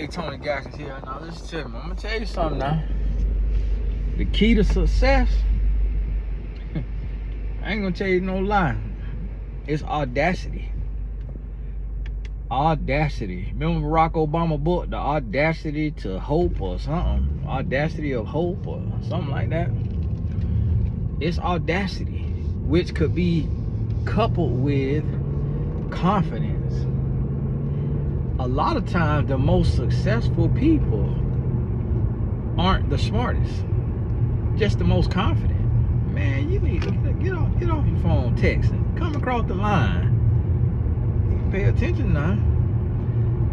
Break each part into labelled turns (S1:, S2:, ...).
S1: Hey, Tony Gaskins here. Now listen to me. I'm gonna tell you something now. The key to success, I ain't gonna tell you no lie. It's audacity. Audacity. Remember Barack Obama book, The Audacity to Hope or something? Audacity of Hope or something like that. It's audacity, which could be coupled with confidence. A lot of times the most successful people aren't the smartest, just the most confident. Man, you need to get off your phone texting. Come across the line. Pay attention now.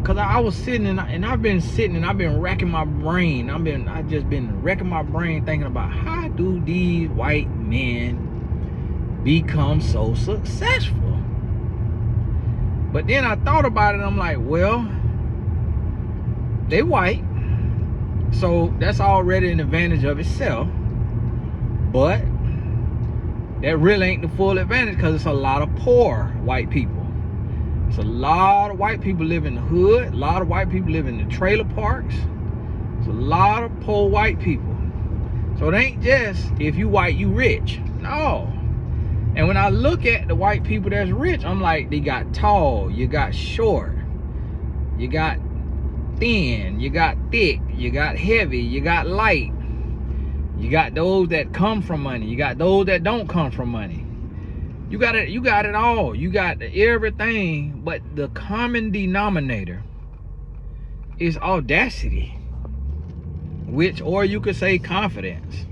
S1: Cause I was sitting and I've been racking my brain. I just been wrecking my brain thinking about how do these white men become so successful? But then I thought about it, I'm like, well, they white, so that's already an advantage of itself. But that really ain't the full advantage, because it's a lot of poor white people. It's a lot of white people live in the hood. A lot of white people live in the trailer parks. It's a lot of poor white people. So it ain't just if you white, you rich. No. And when I look at the white people that's rich, I'm like, they got tall, you got short, you got thin, you got thick, you got heavy, you got light. You got those that come from money, you got those that don't come from money. You got it all. You got everything, but the common denominator is audacity, which, or you could say confidence.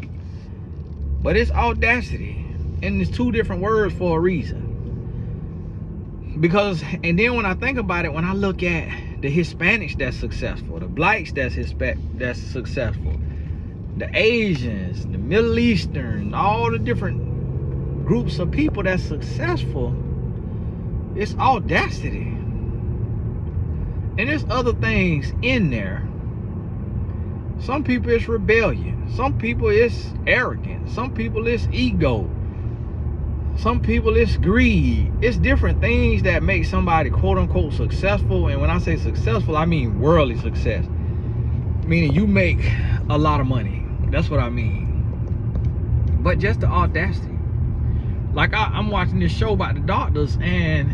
S1: But it's audacity. And it's two different words for a reason. Because, and then when I think about it, when I look at the Hispanics that's successful, the blacks that's successful, the Asians, the Middle Eastern, all the different groups of people that's successful, it's audacity. And there's other things in there. Some people it's rebellion. Some people it's arrogance. Some people it's ego. Some people it's greed. It's different things that make somebody quote unquote successful. And when I say successful, I mean worldly success, meaning you make a lot of money. That's what I mean. But just the audacity. Like I'm watching this show about the doctors, and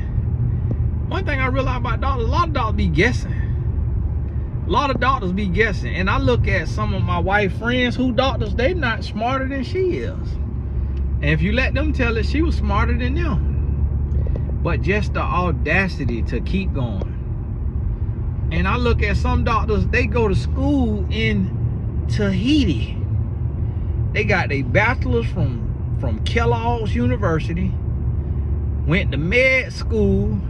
S1: one thing I realize about doctors, a lot of doctors be guessing. A lot of doctors be guessing. And I look at some of my white friends who doctors, they not smarter than she is. And if you let them tell it, she was smarter than them. But just the audacity to keep going. And I look at some doctors, they go to school in Tahiti. They got their bachelor's from Kellogg's University, went to med school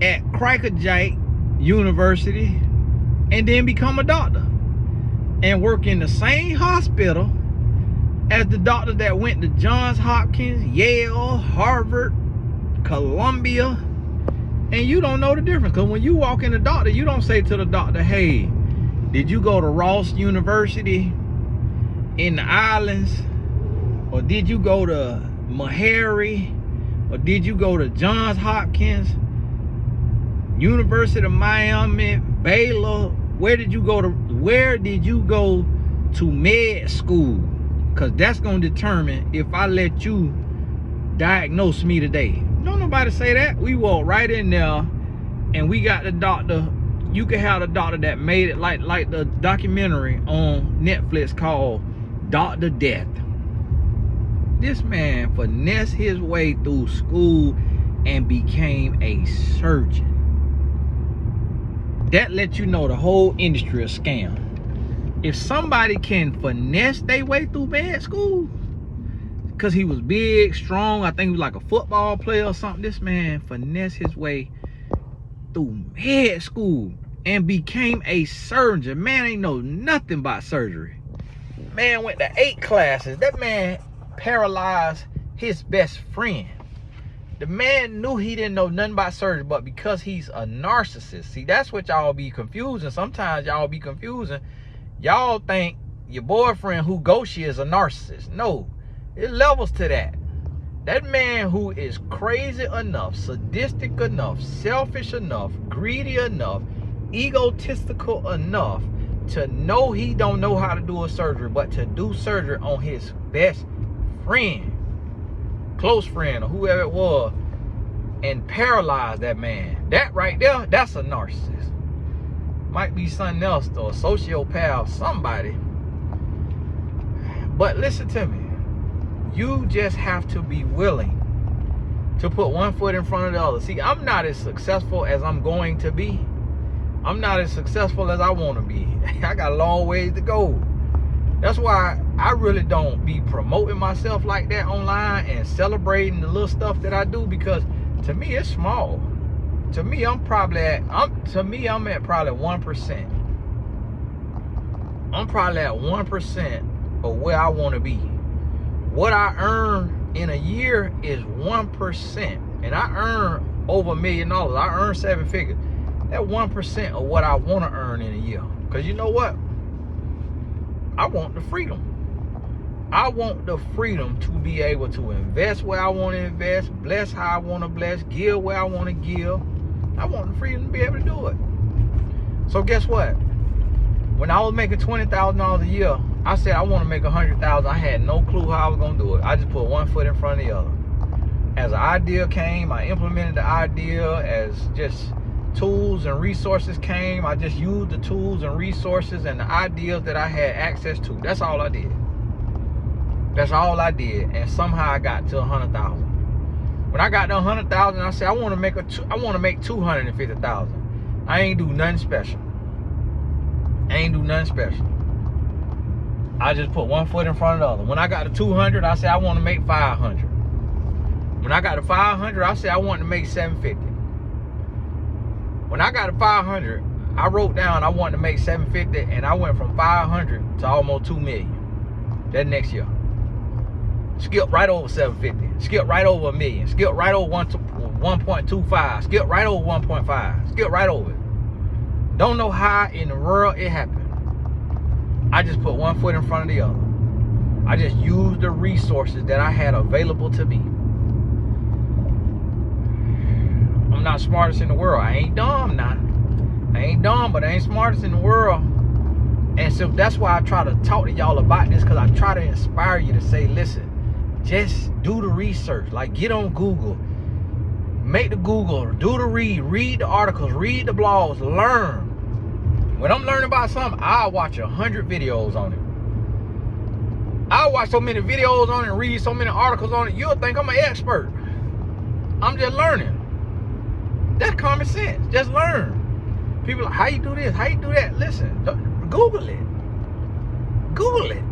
S1: at Crackerjack University, and then become a doctor. And work in the same hospital as the doctors that went to Johns Hopkins, Yale, Harvard, Columbia, and you don't know the difference. Because when you walk in the doctor, you don't say to the doctor, hey, did you go to Ross University in the islands? Or did you go to Meharry? Or did you go to Johns Hopkins, University of Miami, Baylor? Where did you go to med school? Because that's going to determine if I let you diagnose me today. Don't nobody say that. We walk right in there and we got the doctor. You can have the doctor that made it like the documentary on Netflix called Dr. Death. This man finessed his way through school and became a surgeon. That lets you know the whole industry is a scam. If somebody can finesse their way through med school, because he was big, strong, I think he was like a football player or something, this man finessed his way through med school and became a surgeon. Man ain't know nothing about surgery. Man went to 8 classes. That man paralyzed his best friend. The man knew he didn't know nothing about surgery, but because he's a narcissist. See, that's what y'all be confusing. Sometimes y'all be confusing. Y'all think your boyfriend who ghosts you is a narcissist. No, it levels to that. That man who is crazy enough, sadistic enough, selfish enough, greedy enough, egotistical enough to know he don't know how to do a surgery, but to do surgery on his best friend, close friend, or whoever it was, and paralyze that man. That right there, that's a narcissist. Might be something else, though, a sociopath, somebody. But listen to me. You just have to be willing to put one foot in front of the other. See, I'm not as successful as I'm going to be. I'm not as successful as I want to be. I got a long ways to go. That's why I really don't be promoting myself like that online and celebrating the little stuff that I do, because to me it's small. To me, I'm at probably 1%. I'm probably at 1% of where I want to be. What I earn in a year is 1%, and I earn over $1 million. I earn 7 figures. That's 1% of what I want to earn in a year. Because you know what? I want the freedom. I want the freedom to be able to invest where I want to invest, bless how I want to bless, give where I want to give. I want the freedom to be able to do it. So guess what? When I was making $20,000 a year, I said I want to make $100,000. I had no clue how I was going to do it. I just put one foot in front of the other. As an idea came, I implemented the idea. As just tools and resources came, I just used the tools and resources and the ideas that I had access to. That's all I did. That's all I did. And somehow I got to 100,000. When I got to 100,000, I said I want to make 250,000. I ain't do nothing special. I just put one foot in front of the other. When I got to 200, I said I want to make 500. When I got to 500, I said I want to make 750. When I got to 500, I wrote down I wanted to make 750, and I went from 500 to almost 2 million that next year. Skip right over 750. Skip right over $1 million. Skip right over 1.25. Skip right over 1.5. Skip right over it. Don't know how in the world it happened. I just put one foot in front of the other. I just used the resources that I had available to me. I'm not smartest in the world. I ain't dumb now. I ain't dumb, but I ain't smartest in the world. And so that's why I try to talk to y'all about this, because I try to inspire you to say, listen, just do the research. Like, get on Google. Make the Google. Do the read the articles. Read the blogs. Learn. When I'm learning about something, I'll watch 100 videos on it. I'll watch so many videos on it and read so many articles on it, you'll think I'm an expert. I'm just learning. That's common sense. Just learn. People are like, how you do this? How you do that? Listen, Google it. Google it.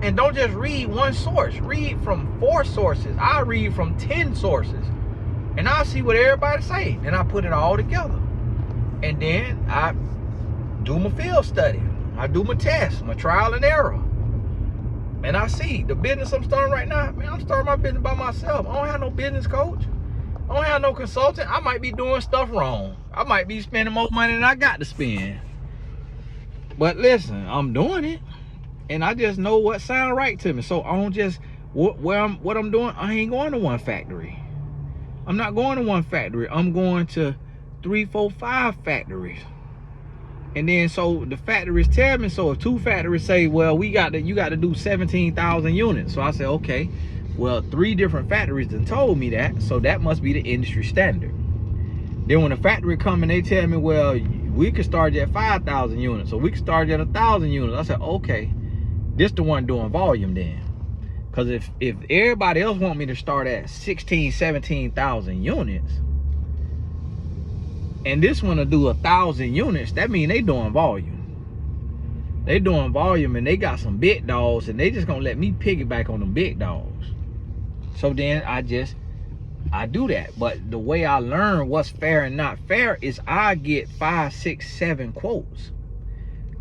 S1: And don't just read one source. Read from 4 sources. I read from 10 sources. And I'll see what everybody say. Then I put it all together. And then I do my field study. I do my test, my trial and error. And I see the business I'm starting right now, man, I'm starting my business by myself. I don't have no business coach. I don't have no consultant. I might be doing stuff wrong. I might be spending more money than I got to spend. But listen, I'm doing it. And I just know what sounds right to me. So I don't just, what I'm doing, I ain't going to one factory. I'm not going to one factory. I'm going to 3, 4, 5 factories. And then so the factories tell me, so if 2 factories say, well, you got to do 17,000 units. So I say, okay, well, 3 different factories done told me that, so that must be the industry standard. Then when the factory come and they tell me, well, we could start at 5,000 units, or we could start at 1,000 units. I said, okay, this the one doing volume then. Because if everybody else want me to start at 16, 17,000 units, and this one will do 1,000 units, that means they doing volume. They doing volume, and they got some big dogs, and they just gonna let me piggyback on them big dogs. So then I do that. But the way I learn what's fair and not fair is I get 5, 6, 7 quotes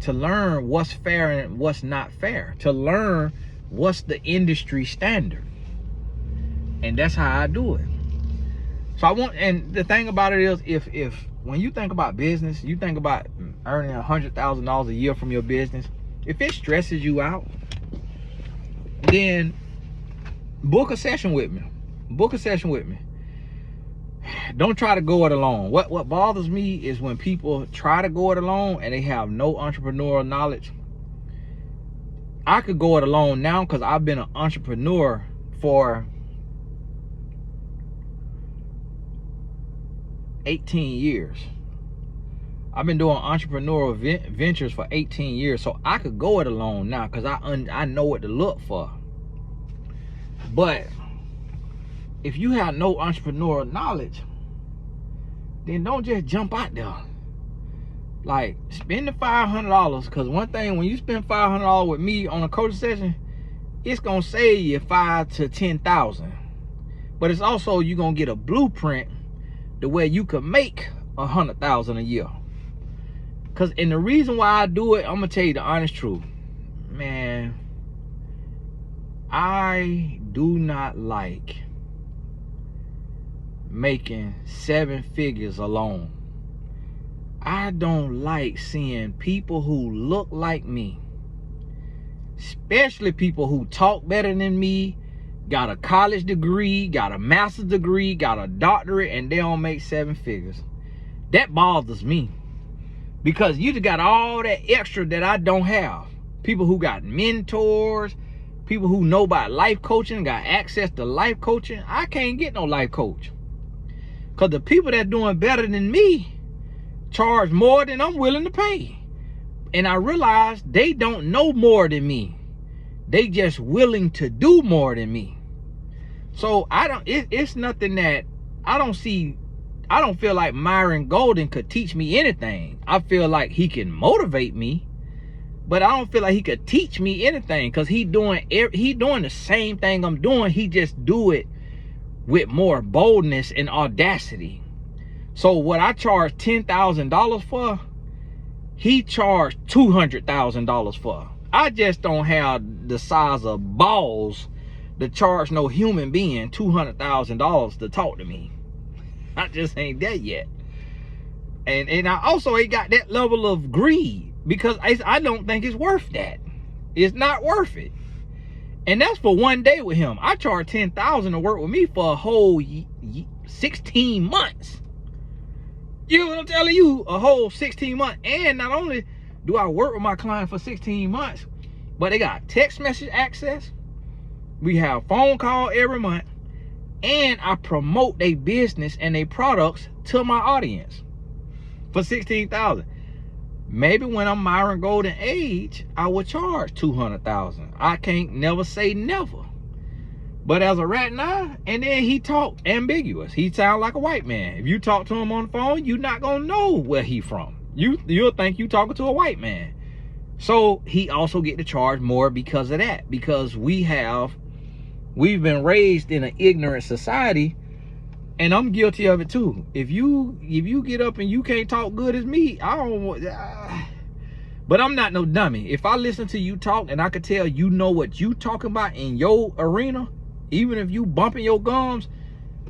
S1: to learn what's fair and what's not fair, to learn what's the industry standard. And that's how I do it. So and the thing about it is, if when you think about business, you think about earning $100,000 a year from your business, if it stresses you out, then book a session with me. don't try to go it alone. What bothers me is when people try to go it alone and they have no entrepreneurial knowledge. I could go it alone now because I've been an entrepreneur for 18 years. I've been doing entrepreneurial ventures for 18 years, so I could go it alone now because I know what to look for. But if you have no entrepreneurial knowledge, then don't just jump out there. Like, spend the $500, because one thing, when you spend $500 with me on a coaching session, it's gonna save you $5,000 to $10,000. But it's also, you're gonna get a blueprint the way you could make $100,000 a year. And the reason why I do it, I'm gonna tell you the honest truth, man. I do not like making 7 figures alone. I don't like seeing people who look like me, especially people who talk better than me, got a college degree, got a master's degree, got a doctorate, and they don't make 7 figures. That bothers me, because you just got all that extra that I don't have. People who got mentors, people who know about life coaching, got access to life coaching. I can't get no life coach, because the people that doing better than me charge more than I'm willing to pay. And I realize they don't know more than me. They just willing to do more than me. So it's nothing that I don't feel like Myron Golden could teach me anything. I feel like he can motivate me, but I don't feel like he could teach me anything, because he doing the same thing I'm doing. He just do it with more boldness and audacity. So what I charge $10,000 for, he charged $200,000 for. I just don't have the size of balls to charge no human being $200,000 to talk to me. I just ain't there yet. And I also ain't got that level of greed, because I don't think it's worth that. It's not worth it. And that's for one day with him. I charge $10,000 to work with me for a whole 16 months. You know what I'm telling you? A whole 16 months. And not only do I work with my client for 16 months, but they got text message access. We have phone call every month. And I promote their business and their products to my audience for $16,000. Maybe when I'm Myron Golden age, I would charge $200,000. I can't never say never. But as of right now, and then he talk ambiguous. He sound like a white man. If you talk to him on the phone, you're not gonna know where he from. You'll think you talking to a white man. So he also get to charge more because of that. Because we've been raised in an ignorant society, and I'm guilty of it too. If you get up and you can't talk good as me, but I'm not no dummy. If I listen to you talk and I could tell you know what you talking about in your arena, even if you bumping your gums,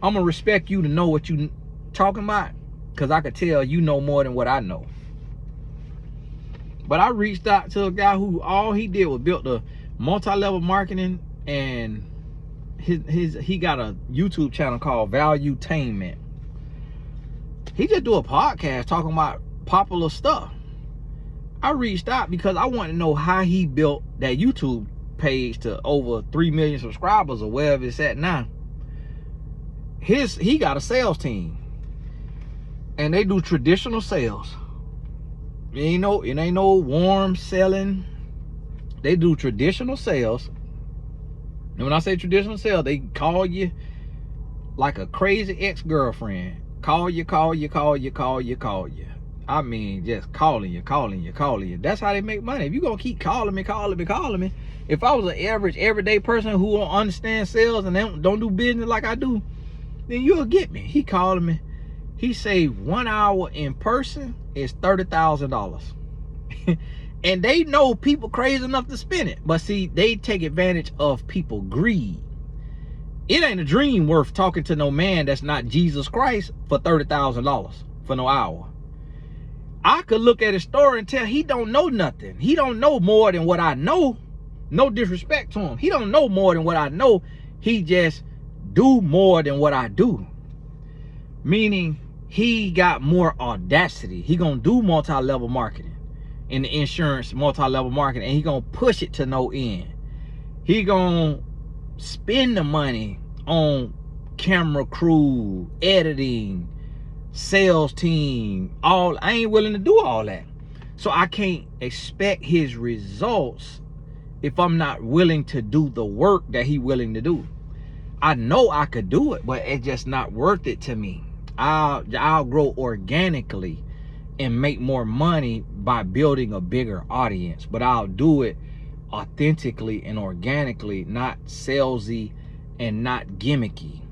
S1: I'm gonna respect you to know what you talking about, because I could tell you know more than what I know. But I reached out to a guy who all he did was built a multi-level marketing, and he got a YouTube channel called Valuetainment. He just do a podcast talking about popular stuff. I reached out because I want to know how he built that YouTube page to over 3 million subscribers, or wherever it's at now. He got a sales team, and they do traditional sales. It ain't no warm selling. They do traditional sales. And when I say traditional sales, they call you like a crazy ex-girlfriend. Call you. I mean, just calling you. That's how they make money. If you gonna keep calling me. If I was an average, everyday person who don't understand sales and don't do business like I do, then you'll get me. He calling me. He saved 1 hour in person is $30,000. And they know people crazy enough to spend it. But see, they take advantage of people greed. It ain't a dream worth talking to no man that's not Jesus Christ for $30,000 for no hour. I could look at his story and tell he don't know nothing. He don't know more than what I know. No disrespect to him. He don't know more than what I know. He just do more than what I do. Meaning he got more audacity. He gonna do multi-level marketing in the insurance, multi-level marketing, and he gonna push it to no end. He gonna spend the money on camera crew, editing, sales team, all. I ain't willing to do all that. So I can't expect his results if I'm not willing to do the work that he willing to do. I know I could do it, but it's just not worth it to me. I'll grow organically and make more money by building a bigger audience, but I'll do it authentically and organically, not salesy and not gimmicky,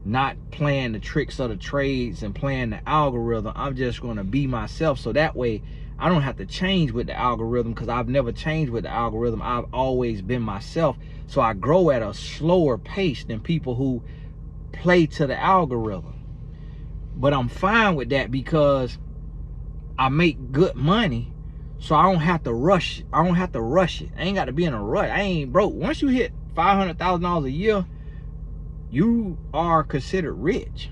S1: not playing the tricks of the trades and playing the algorithm. I'm just going to be myself, so that way I don't have to change with the algorithm, because I've never changed with the algorithm. I've always been myself, so I grow at a slower pace than people who play to the algorithm. But I'm fine with that because I make good money, so I don't have to rush it. I don't have to rush it. I ain't got to be in a rush. I ain't broke. Once you hit $500,000 a year, you are considered rich.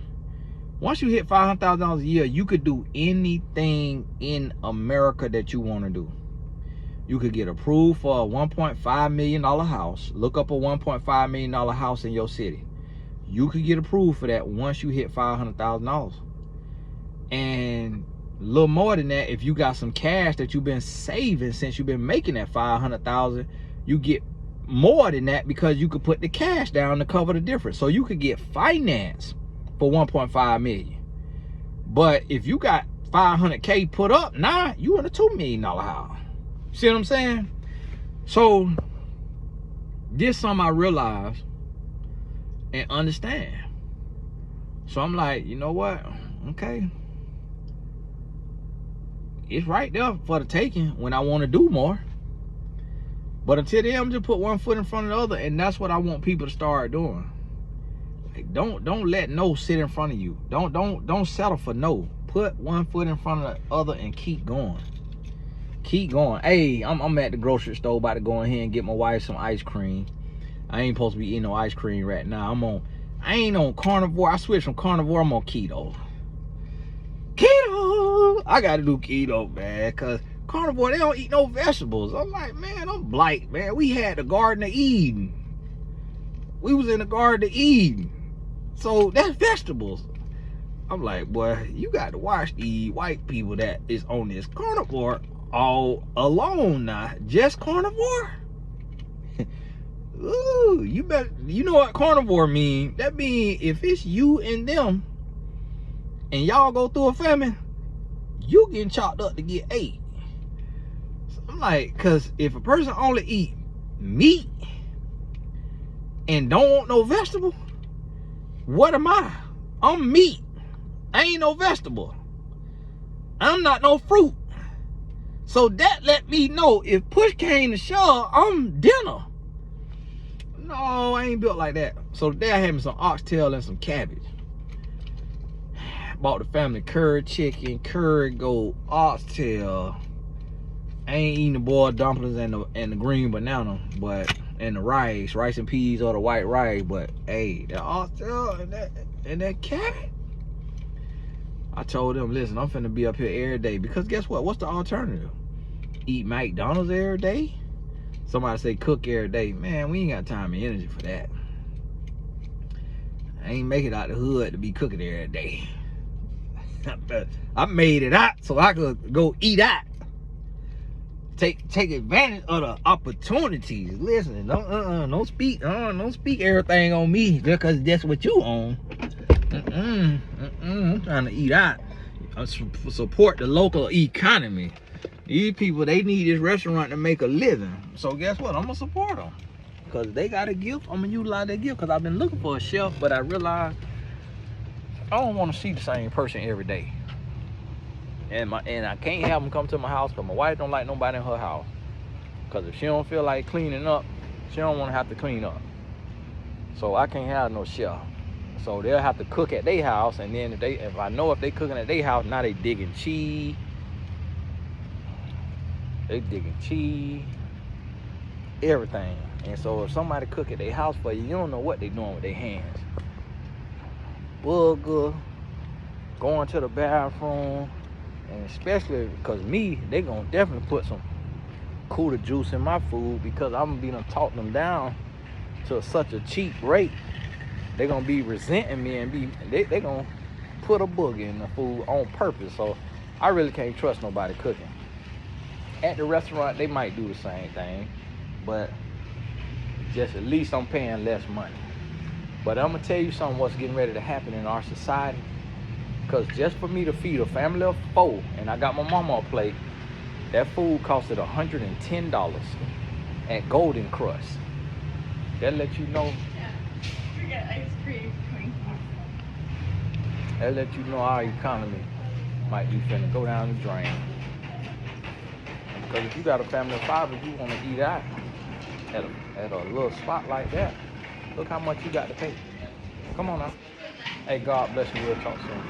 S1: Once you hit $500,000 a year, you could do anything in America that you want to do. You could get approved for a $1.5 million house. Look up a $1.5 million house in your city. You could get approved for that once you hit $500,000. And a little more than that, if you got some cash that you've been saving since you've been making that $500,000, you get more than that, because you could put the cash down to cover the difference. So you could get finance for $1.5 million. But if you got $500K put up, nah, you in a $2 million house. See what I'm saying? So this something I realized and understand. So I'm like, you know what? Okay. It's right there for the taking when I want to do more. But until then, I'm just put one foot in front of the other, and that's what I want people to start doing. Like, don't let no sit in front of you. Don't settle for no. Put one foot in front of the other and keep going. Keep going. Hey, I'm at the grocery store about to go in here and get my wife some ice cream. I ain't supposed to be eating no ice cream right now. I ain't on carnivore. I switched from carnivore. I'm on keto. Keto. I gotta do keto, man, cause carnivore, they don't eat no vegetables. I'm like, man, I'm blight, man. We had the Garden of Eden. We was in the Garden of Eden. So that's vegetables. I'm like, boy, you got to watch the white people that is on this carnivore all alone now. Just carnivore? Ooh, you know what carnivore mean? That mean if it's you and them and y'all go through a famine, you getting chopped up to get ate. So I'm like, cause if a person only eat meat and don't want no vegetable, what am I? I'm meat. I ain't no vegetable. I'm not no fruit. So that let me know if push came to shove, I'm dinner. No, I ain't built like that. So today I had me some oxtail and some cabbage. Bought the family curry chicken, curry goat, oxtail. I ain't eating the boiled dumplings and the green banana, but and the rice and peas or the white rice. But hey, that oxtail and that cabbage. I told them, listen, I'm finna be up here every day, because guess what? What's the alternative? Eat McDonald's every day? Somebody say cook every day. Man, we ain't got time and energy for that. I ain't make it out the hood to be cooking every day. I made it out so I could go eat out. Take advantage of the opportunities. Listen, don't speak everything on me just because that's what you own. I'm trying to eat out. I support the local economy. These people, they need this restaurant to make a living. So guess what? I'm gonna support them, because they got a gift. I'm gonna utilize their gift, because I've been looking for a chef, but I realized I don't want to see the same person every day. And I can't have them come to my house, because my wife don't like nobody in her house. Because if she don't feel like cleaning up, she don't want to have to clean up. So I can't have no chef. So they'll have to cook at their house, and then if I know if they cooking at their house, now they digging cheese. They digging cheese, everything. And so if somebody cook at their house for you, you don't know what they doing with their hands. Booger, going to the bathroom, and especially because they gonna definitely put some cooler juice in my food because I'm gonna be done talk them down to such a cheap rate. They gonna be resenting me and they gonna put a booger in the food on purpose. So I really can't trust nobody cooking. At the restaurant, they might do the same thing, but just at least I'm paying less money. But I'm gonna tell you something what's getting ready to happen in our society. Because just for me to feed a family of 4, and I got my mama a plate, that food costed $110 at Golden Crust. That let you know.
S2: Yeah, we got ice cream, Twinkies.
S1: That let you know our economy might be finna go down the drain. Because if you got a family of 5 and you want to eat out at a little spot like that, look how much you got to pay. Come on now. Hey, God bless you. We'll talk soon.